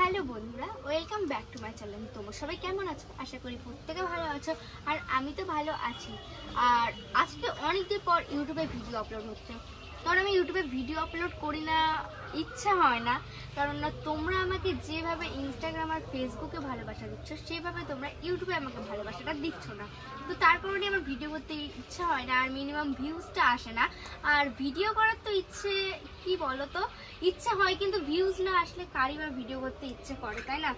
Hello বন্ধুরা, welcome back to my channel. তোমরা সবাই কেমন আছো? আশা করি প্রত্যেকে ভালো আছো, আর আমি তো ভালো আছি। আর আজকে অনেকদিন পর ইউটিউবে ভিডিও আপলোড হচ্ছে, কারণ আমি ইউটিউবে ভিডিও আপলোড করি না, ইচ্ছা হয় না। কারণ না, তোমরা আমাকে যেভাবে ইনস্টাগ্রাম আর ফেসবুকে ভালোবাসা দিচ্ছ, সেভাবে তোমরা ইউটিউবে আমাকে ভালোবাসাটা দিচ্ছ না। তো তার কারণে আমার ভিডিও করতে ইচ্ছা হয় না, আর মিনিমাম ভিউজটা আসে না। আর ভিডিও করার তো ইচ্ছে কি বলো তো, ইচ্ছা হয়, কিন্তু ভিউজ না আসলে কারই বা ভিডিও করতে ইচ্ছে করে, তাই না?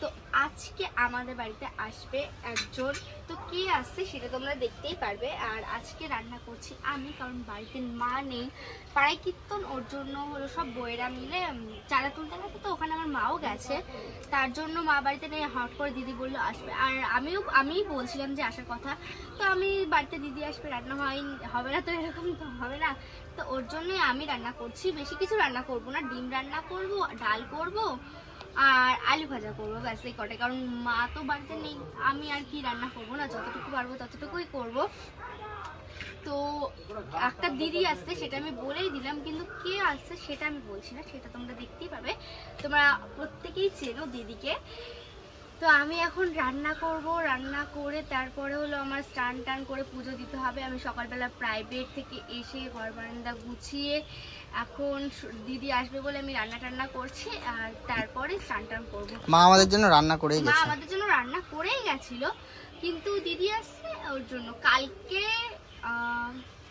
তো আজকে আমাদের বাড়িতে আসবে একজন, তো কে আসছে সেটা তোমরা দেখতেই পারবে। আর আজকে রান্না করছি আমি, কারণ বাড়িতে মা নেই, পাড়ায় কীর্তন, ওর জন্য হলো সব বইয়েরা মিলে চাঁদা তুলতে গেছে, তো ওখানে আমার মাও গেছে, তার জন্য মা বাড়িতে নেই। হট করে দিদি বললো আসবে, আর আমিই বলছিলাম যে আসার কথা। তো আমি বাড়িতে দিদি আসবে, রান্না হবে না, তো এরকম তো হবে না। তো ওর জন্যই আমি রান্না করছি, বেশি কিছু রান্না করব না, ডিম রান্না করব, ডাল করব আর আলু ভাজা করবো, ব্যাস এই কটাই। কারণ মা তো বাড়িতে নেই, আমি আর কি রান্না করবো না, যতটুকু পারবো ততটুকুই করব। তো একটা দিদি আসছে, সেটা আমি বলেই দিলাম, কিন্তু কে আসছে সেটা আমি বলছি না, সেটা তোমরা দেখতেই পাবে। তোমরা প্রত্যেকেই চেনো দিদিকে। তো আমি এখন রান্না করব, রান্না করে তারপরে হলো আমার স্নান টান করে পুজো দিতে হবে। আমি সকালবেলা প্রাইভেট থেকে এসে ঘর বারান্দা গুছিয়ে এখন দিদি আসবে বলে আমি রান্না টান্না করছি, আর তারপরে স্নান টান করবো। মা আমাদের জন্য রান্না করেই গেছে, মা আমাদের জন্য রান্না করেই গেছিল, কিন্তু দিদি আসছে ওর জন্য। কালকে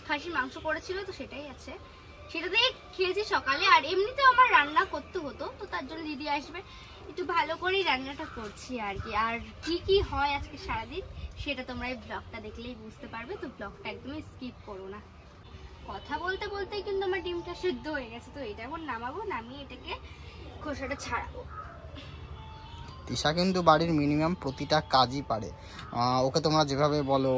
খাসির মাংস করেছিল, তো সেটাই আছে, সেটা দিয়ে খেয়েছি সকালে। আর এমনিতেও আমার রান্না করতে হতো, তো তার জন্য দিদি আসবে, একটু ভালো করেই রান্নাটা করছি আর কি। আর কি কি হয় আজকে সারাদিন সেটা তোমরা এই ব্লগটা দেখলেই বুঝতে পারবে, তো ব্লগটা একদমই স্কিপ করো না। কথা বলতে বলতে কিন্তু আমার ডিমটা সিদ্ধ হয়ে গেছে, তো এটা এখন নামাবো, নামিয়ে এটাকে খোসাটা ছাড়াবো। তিশা কিন্তু বাড়ির মিনিমাম প্রতিটা কাজই পারে। ওকে তোমরা যেভাবে বলো,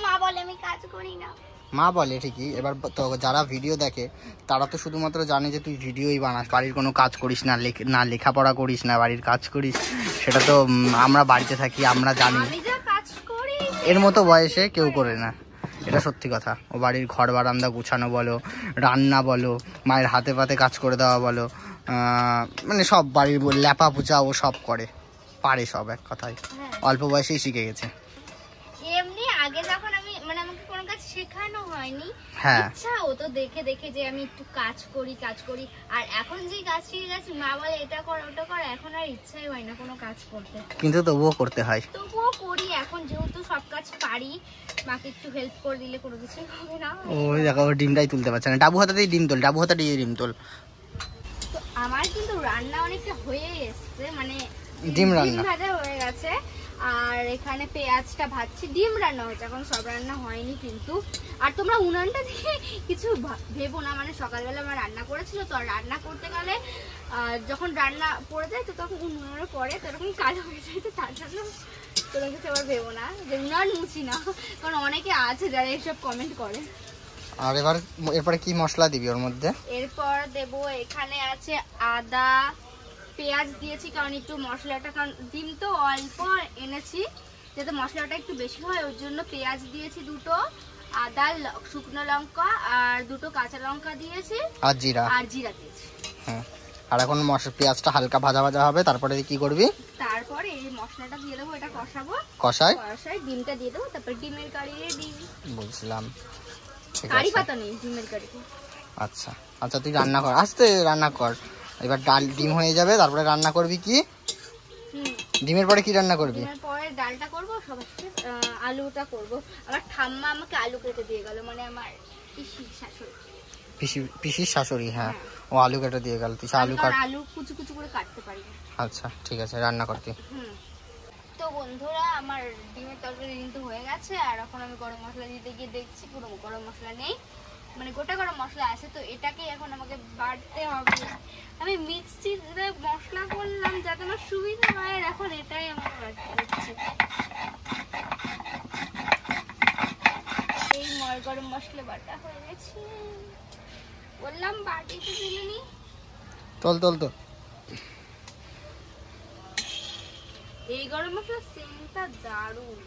মা বলে আমি কাজ করি না। মা বলে ঠিকই, এবার তো যারা ভিডিও দেখে তারা তো শুধুমাত্র জানে যে তুই ভিডিওই বানাস, বাড়ির কোনো কাজ করিস না, না লেখাপড়া করিস না, বাড়ির কাজ করিস। সেটা তো আমরা বাড়িতে থাকি, আমরা জানি। এর মতো বয়সে কেউ করে না, এটা সত্যি কথা। ও বাড়ির ঘর বারান্দা গুছানো বলো, রান্না বলো, মায়ের হাতে পাতে কাজ করে দেওয়া বলো, মানে সব বাড়ির ল্যাপা পুচা ও সব করে, পারে সব, এক কথায় অল্প বয়সেই শিখে গেছে। এমনি আগে যখন আমি আমাকে কোনো কাজ শেখানো হয়নি, হ্যাঁ, ইচ্ছা হতো দেখে দেখে যে আমি একটু কাজ করি। আর এখন যে কাজ শিখে গেছি, মা বলে এটা কর ওটা কর, এখন আর ইচ্ছাই হয় না কোনো কাজ করতে, কিন্তু তবুও করতে হয়, তবুও করি। এখন যেহেতু সব কাজ পারি, মাকে একটু হেল্প করে দিলে কোনো কিছুই হবে না। ওই দেখো ডিমটাই তুলতে পারছে না, ডাবু হাতা দিয়ে ডিম তোল, ডাবু হাতা দিয়ে ডিম তোল। তো আমার কিন্তু রান্না অনেকটা হয়ে এসছে, মানে ডিম ভাজা হয়ে গেছে, আর এখানে পেঁয়াজটা ভাজছি। ডিম রান্না হচ্ছে, এখন সব রান্না হয়নি কিন্তু। আর তোমরা উনানটা দিয়ে কিছু ভেবো না, মানে সকালবেলা আমরা রান্না করেছিল, তো আর রান্না করতে গেলে যখন রান্না পড়ে যায়, তো তখন উনুনের পরে তো এরকম কালো হয়ে যায়, তো তার জন্য তোমরা কিছু আবার ভেবো না যে উনান মুছি না, কারণ অনেকে আছে যারা এইসব কমেন্ট করে। আর এরপরে কি মশলা দিবি ওর মধ্যে? এরপর দেবো, এখানে আছে আদা, পেঁয়াজ দিয়েছি, কারণ একটু মশলাটা, কারণ ডিম তো অল্প এনেছি, যাতে মশলাটা একটু বেশি হয়, ওর জন্য পেঁয়াজ দিয়েছি দুটো, আদা, শুকনো লঙ্কা আর দুটো কাঁচা লঙ্কা দিয়েছি, আর জিরা দিয়েছি। হ্যাঁ, আর এখন পেঁয়াজটা হালকা ভাজা ভাজা হবে, তারপরে কি করবি? তারপরে এই মশলাটা দিয়ে দেবো, এটা কষাবো, কষাই ডিমটা দিয়ে দেবো, তারপর ডিমের কারি রেডি। বুঝলাম, কারি পাতা নেই ডিমের কারি। আচ্ছা আচ্ছা, তুই রান্না কর, আস্তে রান্না কর। এবার ডিম হয়ে যাবে, তারপরে রান্না করবি কি? ডিমের পরে কি রান্না করবি? ডিমের পরে ডালটা করবো, সবার সাথে আলুটা করবো। আমার ঠাম্মা আমাকে আলু কেটে দিয়ে গেল, মানে আমার পিসির শাশুড়ি। হ্যাঁ, ও আলু কেটে দিয়ে গেল। তুই আলু কুচু কুচু করে কাটতে পারি না। আচ্ছা ঠিক আছে, রান্না করতে। তো বন্ধুরা, আমার ডিমের তরকারি কিন্তু হয়ে গেছে, আর এখন আমি গরম মশলা দিতে গিয়ে দেখছি পুরো গরম মশলা নেই, মানে গোটা গরম মশলা আছে, তো এটাকে এখন আমাকে বাটতে হবে। আমি মিক্সিতে মশলা করলাম যাতে আমার সুবিধা হয়, আর এখন এটাই আমার বাটতে হচ্ছে। এই গরম মশলা বাটা হয়ে গেছে, বললাম বাটিতে দিলে নি। তোল তো এই গরম মশলা সেন্টটা দারুণ।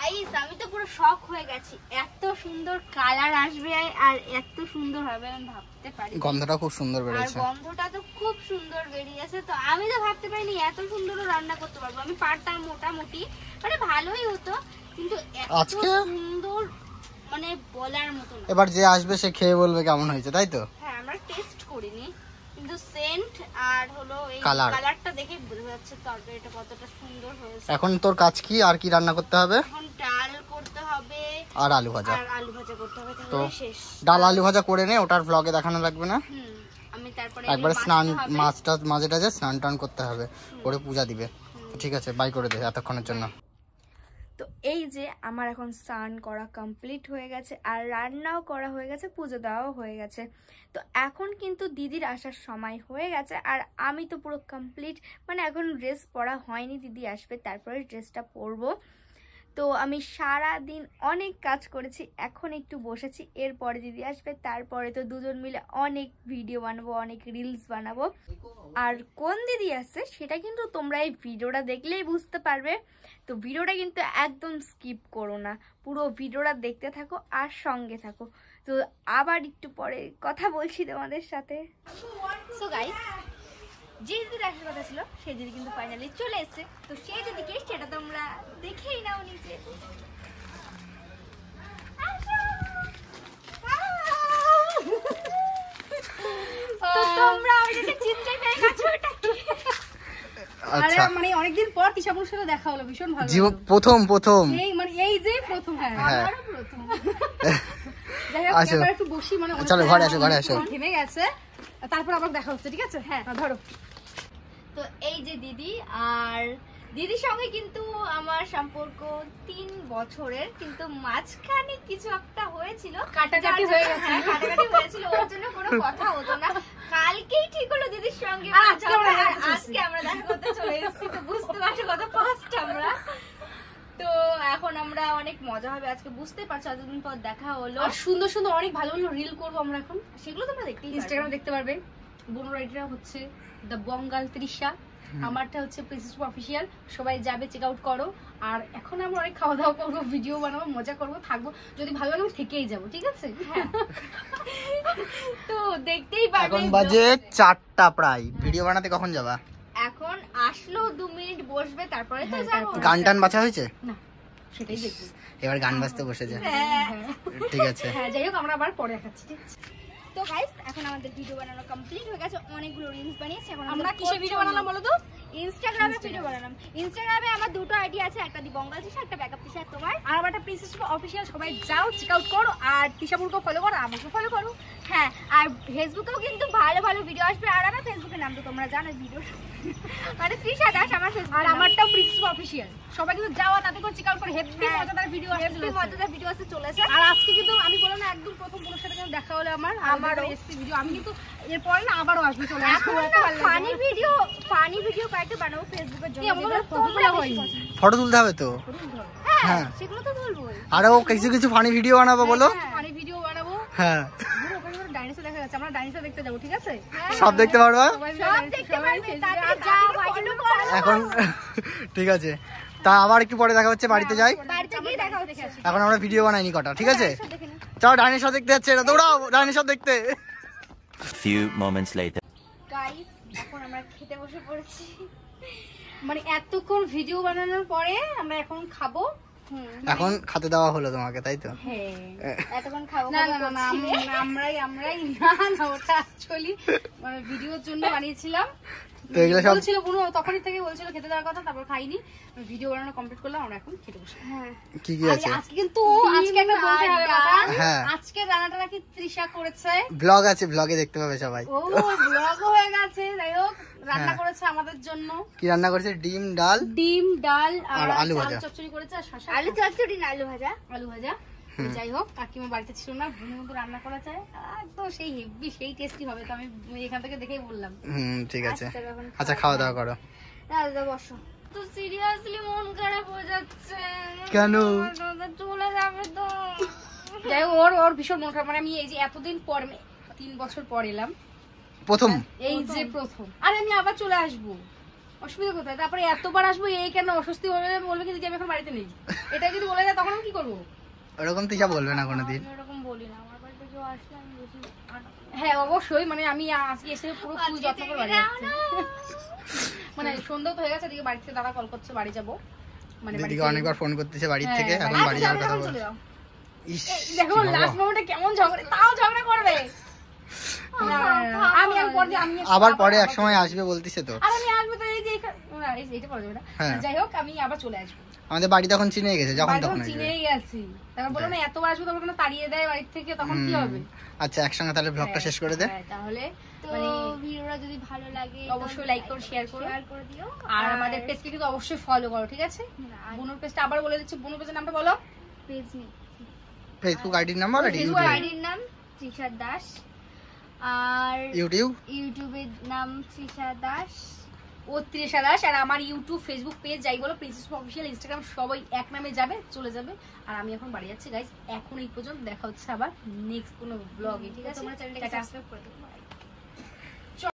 গাইস আমি তো পুরো শক হয়ে গেছি, এত সুন্দর কালার আসবে আর এত সুন্দর হবে আমি ভাবতে পারি। গন্ধটা খুব সুন্দর আর বেরিয়েছে। গন্ধটা তো খুব সুন্দর বেরিয়েছে, তো আমি তো ভাবতে পারিনি এত সুন্দর রান্না করতে পারবো। আমি পারতাম মোটামুটি, মানে ভালোই হতো, কিন্তু এত আজকে সুন্দর মানে বলার মতো না। এবার যে আসবে সে খেয়ে বলবে কেমন হয়েছে, তাই তো? হ্যাঁ আমরা টেস্ট করিনি, কিন্তু সেন্ট আর হলো এই কালার। কালারটা দেখে বোঝা যাচ্ছে তরকারিটা কতটা সুন্দর হয়েছে। এখন তোর কাজ কি, আর কি রান্না করতে হবে? এখন ডাল করতে হবে আর আলু ভাজা। আর আলু ভাজা করতে হবে, তো তাহলে শেষ। ডাল আলু ভাজা করে নে, ওটার ব্লগে দেখানো লাগবে না। আমি তারপরে একবার এগুলো স্নান মাছতে হবে। মাছটা মাঝে টাঝে স্নান টান করতে হবে, করে পূজা দিবে। তো ঠিক আছে, বাই করে দে এতক্ষণের জন্য। তো এই যে আমার এখন স্নান করা কমপ্লিট হয়ে গেছে আর রান্নাও করা হয়ে গেছে, পুজো দেওয়াও হয়ে গেছে। তো এখন কিন্তু দিদির আসার সময় হয়ে গেছে আর আমি তো পুরো কমপ্লিট, মানে এখন ড্রেস পরা হয়নি, দিদি আসবে তারপরে ড্রেসটা পরবো। তো আমি সারা দিন অনেক কাজ করেছি, এখন একটু বসেছি, এরপরে দিদি আসবে, তারপরে তো দুজন মিলে অনেক ভিডিও বানাবো, অনেক রিলস বানাবো। আর কোন দিদি আসছে সেটা কিন্তু তোমরা এই ভিডিওটা দেখলেই বুঝতে পারবে। তো ভিডিওটা কিন্তু একদম স্কিপ করো না, পুরো ভিডিওটা দেখতে থাকো আর সঙ্গে থাকো। তো আবার একটু পরে কথা বলছি তোমাদের সাথে। সো গাইস, যে দিদির আসার কথা ছিল সেই দিদি কিন্তু ফাইনালি চলে এসেছে। তো সেই দিদিকে সেটা তোমরা দেখেই নাও নিচে। তো তোমরা ওইটাকে চিনতে পেরে গেছো এটা কি? আচ্ছা, মানে অনেকদিন পর তিশাপুর সাথে দেখা হলো, ভীষণ ভালো জীব লাগলো। প্রথম এই মানে এই যে প্রথম, হ্যাঁ হ্যাঁ। আমারও প্রথম। যাই হোক, আসো। এবার একটু বসি, মানে অনেক চলো, ঘরে আসো, টাইম ঘরে আসো। থেমে গেছে, তারপর আবার দেখা হচ্ছে, ঠিক আছে? হ্যাঁ। ধরো। তো এই যে দিদি, আর দিদির সঙ্গে কিন্তু আমার সম্পর্ক 3 বছরের, কিন্তু মাঝখানে কিছু একটা হয়েছিল, কাটাকাটি হয়ে গেছে। হ্যাঁ, কাটাকাটি হয়েছিল, ওর জন্য কোনো কথা হতো না। কালকেই ঠিক হলো দিদির সঙ্গে আর আজকে আমরা দেখা করতে আজকে আমরা দেখা করতে চলে এসেছি। তো বুঝতে পারছো কত ফার্স্ট আমরা। তো এখন আমরা অনেক মজা হবে আজকে, বুঝতে পারছো এতদিন পর দেখা হলো। আর সুন্দর সুন্দর অনেক ভালো ভালো রিল করবো আমরা এখন, সেগুলো তোমরা দেখতেই ইনস্টাগ্রামে দেখতে পারবে। বোন রাইডাররা হচ্ছে দ্য বঙ্গাল তৃষা, আমারটা হচ্ছে প্রিন্সেস অফিসিয়াল, সবাই যাবে, চেক আউট করো। আর এখন আমরা অনেক খাওয়া দাওয়া করবো, ভিডিও বানাবো, মজা করবো, থাকবো, যদি ভালো লাগে আমি থেকেই যাবো, ঠিক আছে? হ্যাঁ। তো দেখতেই পারবে। এখন বাজে 4টা প্রায়। ভিডিও বানাতে কখন যাবা? এখন আসলো 2 মিনিট বসবে, তারপরে তো হ্যাঁ, যাবো। গান টান বাছা হয়েছে? না, সেটাই দেখবো। এবার গান বাজতে বসেছে, হ্যাঁ। ঠিক আছে। হ্যাঁ, যাই হোক, আমরা আবার পরে দেখাচ্ছি, ঠিক আছে? তো গাইস, এখন আমাদের ভিডিও বানানো কমপ্লিট হয়ে গেছে, অনেকগুলো রিলস বানিয়েছি। এখন আমরা কিসে ভিডিও বানালাম বলো তো? ইনস্টাগ্রামে ভিডিও বানালাম। ইনস্টাগ্রামে আমার 2টো আইডি আছে, একটা দি বঙ্গাল তিশা, একটা ব্যাকআপ তিশা। তোমার? আর আমার একটা প্রিন্সেস অফিসিয়াল, সবাই যাও, চেক আউট করো, আর তিশাপুরকে ফলো করো, আমাকে ফলো করো। হ্যাঁ, আর ফেসবুকেও কিন্তু ভালো ভালো ভিডিও আসবে। আর আমার ফেসবুকের নাম তো তোমরা জানো, ভিডিও মানে তৃষা দাস আমার ফেসবুক। আর আমারটাও প্রিন্সেস অফিসিয়াল, সবাই কিন্তু যাওয়া, তাতে করে চেক আউট করে হেভি মজাদার ভিডিও আসতে চলেছে। মজাদার ভিডিও আসতে চলেছে। আর আজকে কিন্তু আমি বললাম না, একদম প্রথম বোনের সাথে কিন্তু দেখা হলো আমারও আমারও। এসছি ভিডিও, আমি কিন্তু এরপরে না আবারও আসবো, চলে আসবো। এখন এত না ভালো ফানি লাগছে। ভিডিও কয়েকটা বানাবো ফেসবুকের জন্য, এই আমাদের যেগুলো ফটো তোমরা তোলা বেশি হয়নি। পছন্দ। ফটো তুলতে হবে তো। হ্যাঁ, হ্যাঁ। সেগুলো তো তুলবোই। আরো কিছু কিছু ফানি ভিডিও বানাবো, বলো। ফানি ভিডিও বানাবো। হ্যাঁ, ডাইনোসর দেখা যাচ্ছে, আমরা ডাইনোসর দেখতে যাবো, ঠিক আছে? সব দেখতে পারবা সবাই মিলে সব dinosaur, দেখতে সবাই পারবে, Facebook-এ তাড়াতাড়ি আর যাও, তাড়াতাড়ি ভিডিও follow করো। এখন ঠিক আছে, তা আবার একটু পরে দেখা হচ্ছে, বাড়িতে যাই। বাড়িতে গিয়ে দেখা হচ্ছে। এখন আমরা ভিডিও বানাইনি কটা, ঠিক আছে? সব দেখে নাও। চলো, ডাইনোসর দেখতে যাচ্ছে, এটা দৌড়াও ডাইনোসর দেখতে। Few moments later. গাইস, এখন আমরা খেতে বসে পড়েছি। মানে এতক্ষণ ভিডিও বানানোর পরে আমরা এখন খাবো। এখন খেতে দেওয়া হলো তোমাকে, তাই তো? হ্যাঁ, এতক্ষণ খাবো না খাবো না না, করছিলে। আমরাই না না, ওটা অ্যাকচুয়ালি মানে ভিডিওর জন্য বানিয়েছিলাম। তো এগুলো সব বলছিল বুনু, তখনই থেকে বলছিল খেতে দেওয়ার কথা, তারপর খাইনি। ভিডিও বানানো কমপ্লিট করলাম, আমরা এখন খেতে বসে। হ্যাঁ, কি কি আছে? আজকে কিন্তু আজকে একটা বলতে হবে ডিম, কথা। হ্যাঁ। আজকে রান্নাটা নাকি তৃষা করেছে। ব্লগ আছে, ব্লগে দেখতে পাবে সবাই। ও ব্লগও হয়ে গেছে। যাই হোক, রান্না হ্যাঁ। করেছে আমাদের জন্য কি রান্না করেছে? ডিম, ডাল, ডিম, ডাল আর আর আলু ভাজা। আলু চচ্চড়ি করেছে, আর শসা, আলু চচ্চড়ি না আলু ভাজা। আলু ভাজা। যাই হোক, কাকিমা বাড়িতে ছিল না, বুনু কিন্তু রান্না করেছে, একদম সেই হেভি, সেই টেস্টি হবে। তো আমি এখান থেকে দেখেই বললাম। ঠিক আছে। আচ্ছা, এখন আচ্ছা, খাওয়া দাওয়া করো। দাদা বসো। তো সিরিয়াসলি মন খারাপ হয়ে যাচ্ছে। কেন? দাদা চলে যাবে তো। যাই হোক, ওর ভীষণ মন খারাপ। মানে আমি এই যে এতদিন পর, 3 বছর পর এলাম, প্রথম এই যে প্রথম। আর আমি আবার চলে আসবো, অসুবিধা কোথায়? তারপরে এতবার আসবো এই কেন অস্বস্তি হলে বলবে কি যে আমি এখন বাড়িতে নেই, এটা যদি বলে দেয় তখন আমি কি করবো? ওরকম তিশা বলবে না কোনোদিন। আমি এরকম বলি না, আমার বাড়িতে কেউ আসলে আমি বেশি হ্যাঁ অবশ্যই, মানে আমি আজকে এসে পুরো ফুল যত্ন করে বাড়ি যাচ্ছি। মানে সন্ধ্যা তো হয়ে গেছে, এদিকে বাড়ি থেকে দাদা কল করছে বাড়ি যাবো, মানে দিদিকে অনেকবার ফোন করতেছে বাড়ির হ্যাঁ, থেকে, এখন বাড়ি যাওয়ার কথা বল। চলে যাও। ইস দেখো বাবা। লাস্ট মোমেন্টে কেমন ঝগড়া, তাও ঝগড়া করবে। আমি আর পরে আমি আবার পরে এক সময় আসবে বলতিছে তো। আর আমি আসবো তো এই যে না এইটা করা যাবে না। হ্যাঁ। যাই হোক আমি আবার চলে আসবো। আমাদের বাড়ি তখন চিনে গেছে, যখন বাড়ি তখন তখন আসবে। চিনেই গেছি, তারপর বলো না এতবার আসবো তখন তাড়িয়ে দেয় বাড়ি থেকে, তখন কি হবে? আচ্ছা একসঙ্গে তাহলে ব্লগটা শেষ করে দে। হ্যাঁ, তাহলে তো মানে ভিডিওটা যদি ভালো লাগে অবশ্যই লাইক করো, শেয়ার করো, শেয়ার করে দিও। আর আমাদের পেজকে কিন্তু অবশ্যই ফলো করো, ঠিক আছে? বুনুর পেজটা আবার বলে দিচ্ছি, বুনুর পেজের নামটা বলো। পেজ নেই, ফেসবুক আইডির নাম্বার আর Facebook ইউটিউব আইডির নাম তৃষা দাস, আর ইউটিউব ইউটিউবের নাম তৃষা দাস। ও তৃষা দাস, আর আমার ইউটিউব ফেসবুক পেজ যাই বলো প্রিন্সেস অফিসিয়াল, ইনস্টাগ্রাম সবাই এক নামে যাবে, চলে যাবে। আর আমি এখন বাড়ি যাচ্ছি গাইস, এখন এই পর্যন্ত, দেখা হচ্ছে আবার নেক্সট কোনো ব্লগে, ঠিক আছে? তোমরা চ্যানেলটাকে টাটা। সাবস্ক্রাইব করে দিও।